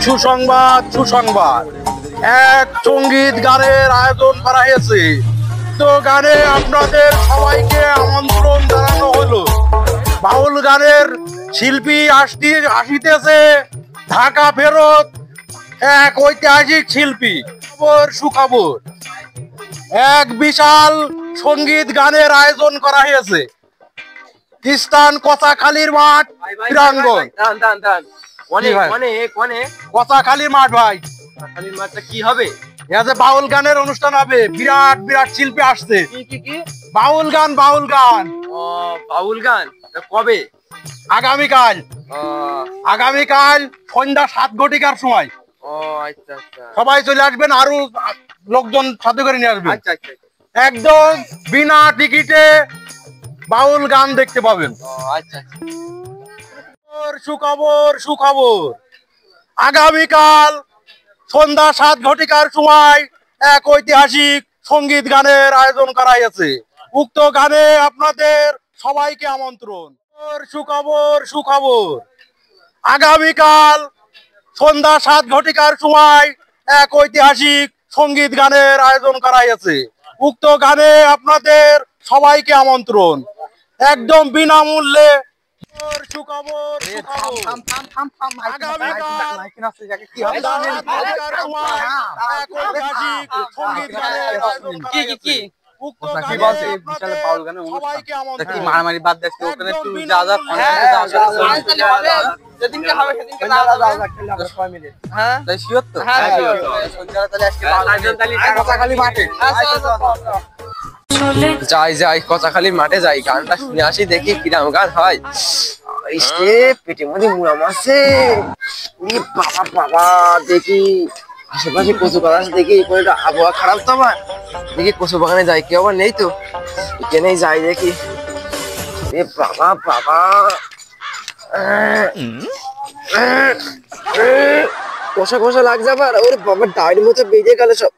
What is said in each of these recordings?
সুসংবাদ সুসংবাদ এক সঙ্গীত গানের আয়োজন করা হয়েছে। তো গানে আপনাদের সবাইকে আমন্ত্রণ জানানো হলো। বাউল গানের শিল্পী আসিতেছে ঢাকা ফেরত এক ঐতিহাসিক শিল্পী। সুখবর, এক বিশাল সঙ্গীত গানের আয়োজন করা হয়েছে স্থান কচাখালীর মাঠ প্রাঙ্গণ। কচাখালীর মাঠ ভাই, কি হবে? বাউল গানের অনুষ্ঠান হবে। বিরাট বিরাট শিল্পী আসছে। বাউল গান বাউল গান বাউল গান কবে? আগামীকাল আগামীকাল সন্ধ্যা 7 ঘটিকার সময়। সবাই চলে আসবেন, আরো লোকজন সাথে করে নিয়ে আসবেন। একদম বিনা টিকিটে বাউল গান দেখতে পাবেন। সুখবর সুখবর, আগামীকাল সন্ধ্যা 7 ঘটিকার সময় এক ঐতিহাসিক সঙ্গীত গানের আয়োজন করা হয়েছে। উক্ত গানে আপনাদের সবাইকে আমন্ত্রণ। সুখবর সুখবর, আগামীকাল সন্ধ্যা 7 ঘটিকার সময় এক ঐতিহাসিক সঙ্গীত গানের আয়োজন করা হয়েছে। উক্ত গানে আপনাদের সবাইকে আমন্ত্রণ, একদম বিনামূল্যে। সুখবর মারামারি বাদ দেখতে ওখানে একটু যা যা যাই যাই কচাখালীর মাঠে যাই, গানটা শুনে আসি, দেখি কিরাম গান হয়। পেটের মধ্যে মুড়া মারছে। বাবা বাবা, দেখি আশেপাশে কচু বাগান আছে, দেখি আবহাওয়া খারাপ তো আমার, দেখি কচু বাগানে যাই, কেউ আবার নেই তো, এখানেই যাই দেখি। বাবা বাবা, কষা কষা লাগছে আবার। ওরে বাবা, ডায়ের মতো বেরিয়ে গেল সব।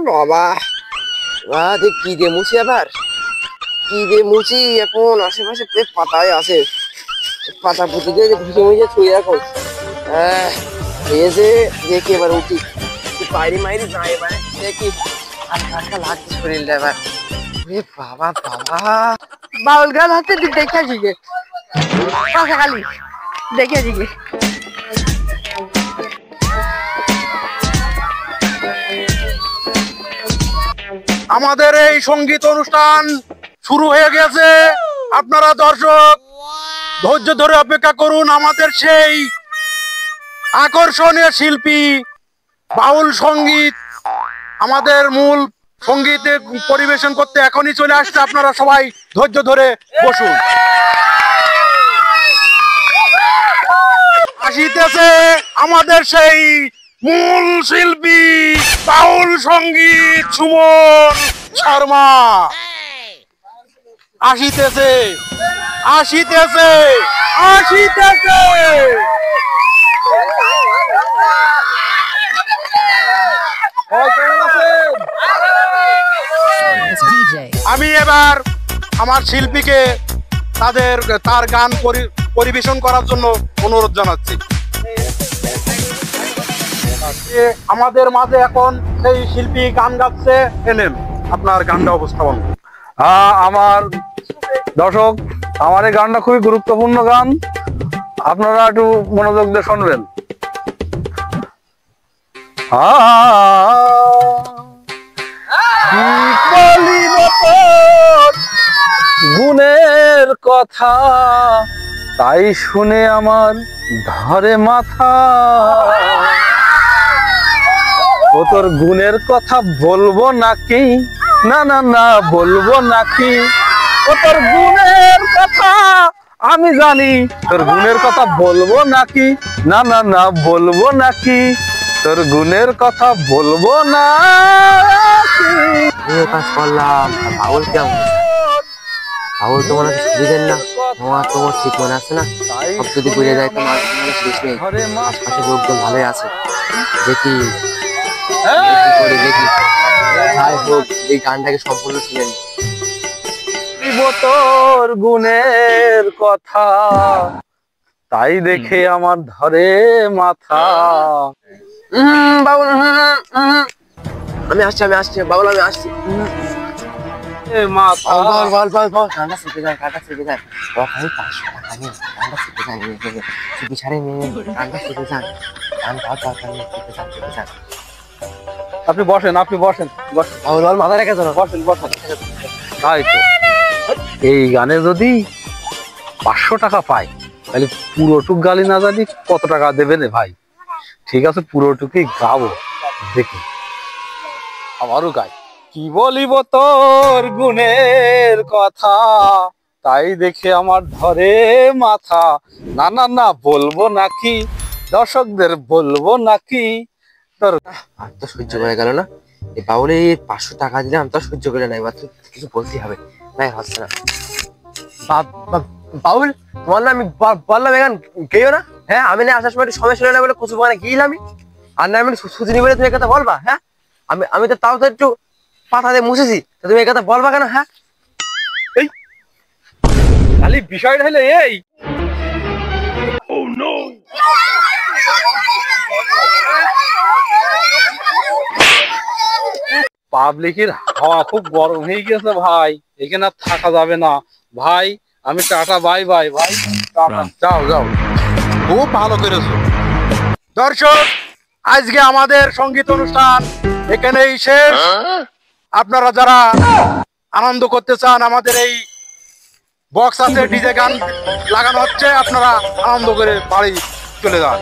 বাবা দেখ কি দিয়ে মুছি আবার, কি দিয়ে মুছি এখন? আশেপাশে পাতায় আছে, পাতা পুঁতি দিয়ে ঘুষে মুছে ছুঁয়ে রাখো। হয়েছে, দেখি এবার উঠি, বাইরে মাইরে যাই এবার, দেখি হালকা লাগছে শরীরটা এবার। বাবা বাবা, বাউল গান হচ্ছে দেখে শিখে কচাখালী দেখে শিখে। আমাদের এই সঙ্গীত অনুষ্ঠান শুরু হয়ে গেছে। আপনারা দর্শক ধৈর্য ধরে অপেক্ষা করুন। আমাদের সেই আকর্ষণীয় শিল্পী বাউল সঙ্গীত আমাদের মূল সঙ্গীতে পরিবেশন করতে এখনই চলে আসছে। আপনারা সবাই ধৈর্য ধরে বসুন। আসিতেছে আমাদের সেই মূল শিল্পী বাউল সঙ্গীত সুমন শর্মা। আসিতেছে আসিতেছে আসিতেছে। আমি এবার আমার শিল্পীকে তার গান পরিবেশন করার জন্য অনুরোধ জানাচ্ছি। আমাদের মাঝে এখন সেই শিল্পী গান গাচ্ছে। এলেন, আপনার গানটা উপস্থাপন। আমার দর্শক, আমার এই গানটা খুবই গুরুত্বপূর্ণ গান, আপনারা একটু মনোযোগ দিয়ে শুনবেন। গুণের কথা তাই শুনে আমার ধরে মাথা, ও তোর গুণের কথা বলবো নাকি? না না না, বলবো নাকি? ও তোর গুণের কথা আমি জানি, তোর গুণের কথা বলবো নাকি? না না না, বলবো নাকি? তোর গুণের কথা বলবো না। কাজ করলাম। বাউল কেমন? বাউল তোমার বুঝেন না, তোমার ঠিক মনে আছে না? সব যদি বুঝে যায় তোমার শেষ নেই। আশেপাশে লোকজন ভালোই আছে, দেখি দেখি যাই হোক, এই গানটাকে সম্পূর্ণ শুনে নি। তোর গুণের কথা তাই দেখে আমার ধরে মাথা। বাবুল আমি আসছি বাবুল আমি আসছি। মাথা বল গানটা শিখে যায় ও ভাই 500 টাকা নিয়ে গানটা শিখে যায় চুপি ছাড়ে নিয়ে গানটা শিখে যান গান শিখে যান। আপনি বসেন বাবুল বল মাথা রেখে যান বসেন তাই তো এই গানে যদি 500 টাকা পাই তাহলে পুরোটুক গালি না জানি কত টাকা দেবে রে ভাই। ঠিক আছে পুরোটুকুই গাবো, দেখি আমারও গাই। কি বলিব তোর গুণের কথা, তাই দেখে আমার ধরে মাথা। না না না বলবো নাকি, দর্শকদের বলবো নাকি তোর। আর তো সহ্য করে গেল না এই বাবুলে 500 টাকা দিলে আমি তো সহ্য করে নাই, এবার কিছু বলতে হবে নাই হচ্ছে না। বাবুল তোমার না আমি বললাম এখান গেও না, হ্যাঁ আমি না আসার সময় একটু সময় ছিল না বলে কুচু বাগানে গিয়েছিলাম আমি, আর না আমি সুচিনি বলে তুমি কথা বলবা? হ্যাঁ আমি তো তাও তো একটু পাতা দিয়ে মুছেছি, তুমি এই কথা বলবা কেন? হ্যাঁ এই খালি বিষয়টা হলো এই, পাবলিকের হাওয়া খুব গরম হয়ে গেছে ভাই, এখানে আর থাকা যাবে না ভাই। আমি টাটা বাই বাই ভাই, যাও যাও। খুব ভালো করেছো। দর্শক আজকে আমাদের সঙ্গীত অনুষ্ঠান এখানেই শেষ। আপনারা যারা আনন্দ করতে চান, আমাদের এই বক্স আছে, ডিজে গান লাগানো হচ্ছে, আপনারা আনন্দ করে বাড়ি চলে যান।